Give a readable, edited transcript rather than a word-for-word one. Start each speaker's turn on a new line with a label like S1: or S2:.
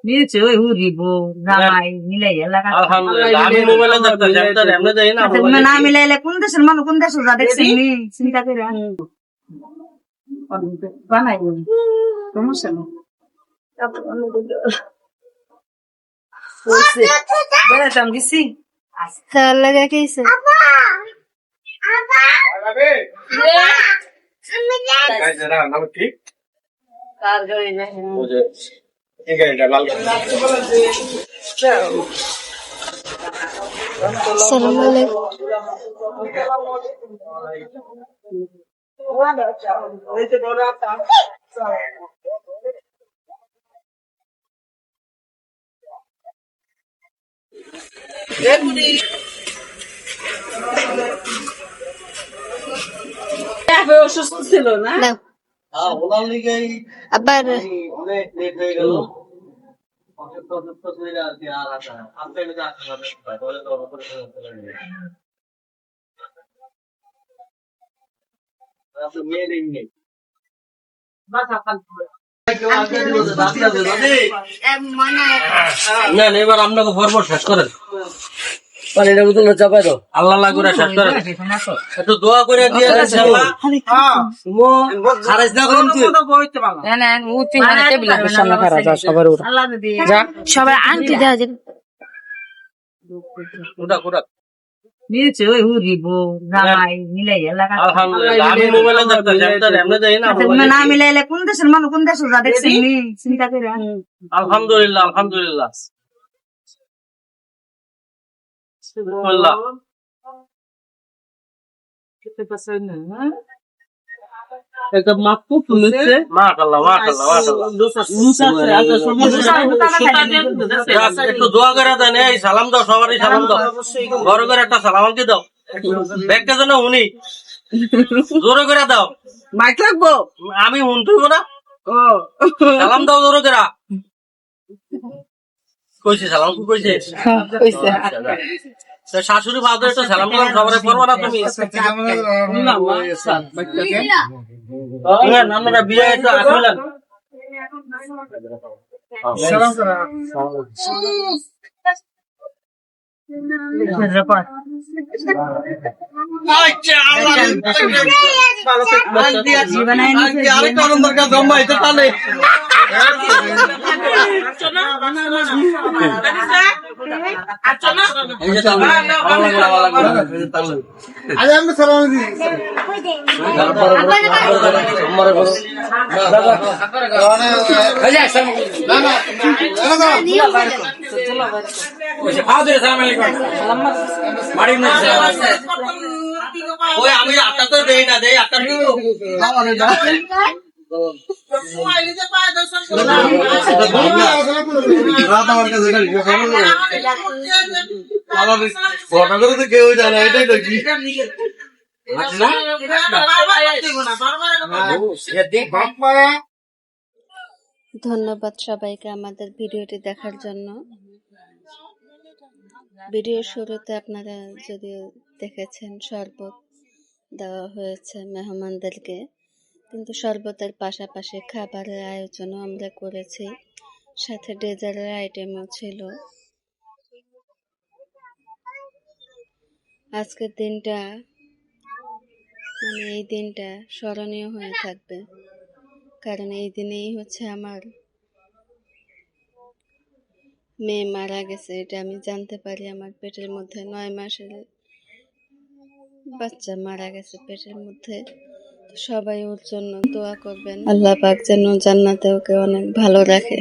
S1: নিয়েছে ওই উড়িব জামাই মিলাই এলাকা
S2: আলহামদুলিল্লাহ আমি মোবাইলে দেখতেছি আমি তো এমনি দেই না
S1: না মিলাইলে কোন দেশের মানুষ কোন দেশ ওরা দেখছেন নি চিন্তা করে বানাই সমস্যা নেই বেড়াতাম গেছি
S3: তার লাগা কেছে
S1: কার গাড়ি
S3: আসসালামু আলাইকুম
S1: অসুস্থ ছিল না
S3: নাও
S2: ওনার লিগেই
S3: আবার
S2: অনেক লেট হয়ে গেল অসুস্থ শরীরে আর কি আর আসা আপনি যদি আসতে পারেন তাহলে তো অপারেশন করতে লাগবে আপনি মেয়ে নেই না এবার আপনাকে ভরভর শেষ করেন পানিটা বোতলে চাপাই দাও আল্লাহ করে শেষ করেন একটু দোয়া করে দিয়ে খারাজ না করেন
S3: সবাই আংটি দেওয়া যাবে
S1: নিয়েছে ওই উড়িব জামাই মিলাই এলাকা
S2: আলহামদুলিল্লাহ আমি মোবাইলে দেখতেছি আমি তো এমনি দেই না
S1: না মিলাইলে কোন দেশের মানুষ কোন দেশ ওরা দেখছেন নি চিন্তা করে
S2: আলহামদুলিল্লাহ আলহামদুলিল্লাহ বিসমিল্লাহ
S1: এটা মাপু তুলেছে
S2: মাশাআল্লাহ মাশাআল্লাহ একটু দোয়া করে দেন এই সালাম দাও সবারই সালাম দাও বড় করে একটা সালাম আনতে দাও দেখতে যেন উনি জোরে করে দাও
S1: মাইক লাগবো
S2: আমি শুনতেইব না
S1: ও
S2: সালাম দাও জোরে করে কইছে সালাম কইছে শাশুড়ি ভাদর একটা সালাম দিলাম সবাই করবো না তুমি আপনারা বিয়ে একটু আসলেন আরেকটা নম্বর কাজ জমা হইতে তাহলে ওই আমি আটটা তো দেই না দেই আটটা কেউ জানে এটাই তো কি
S3: ধন্যবাদ সবাইকে আমাদের ভিডিওটি দেখার জন্য। ভিডিও শুরুতে আপনারা যদিও দেখেছেন শরবত দেওয়া হয়েছে মেহমানদেরকে, কিন্তু শরবতের পাশাপাশি খাবারের আয়োজনও আমরা করেছি, সাথে ডেজার্টের আইটেমও ছিল। আজকের দিনটা এই দিনটা স্মরণীয় হয়ে থাকবে, কারণ এই দিনেই হচ্ছে আমার মেয়ে মারা গেছে। এটা আমি জানতে পারি, আমার পেটের মধ্যে 9 মাসের বাচ্চা মারা গেছে পেটের মধ্যে। সবাই ওর জন্য দোয়া করবেন, আল্লাহ পাক যেন জান্নাতে ওকে অনেক ভালো রাখে।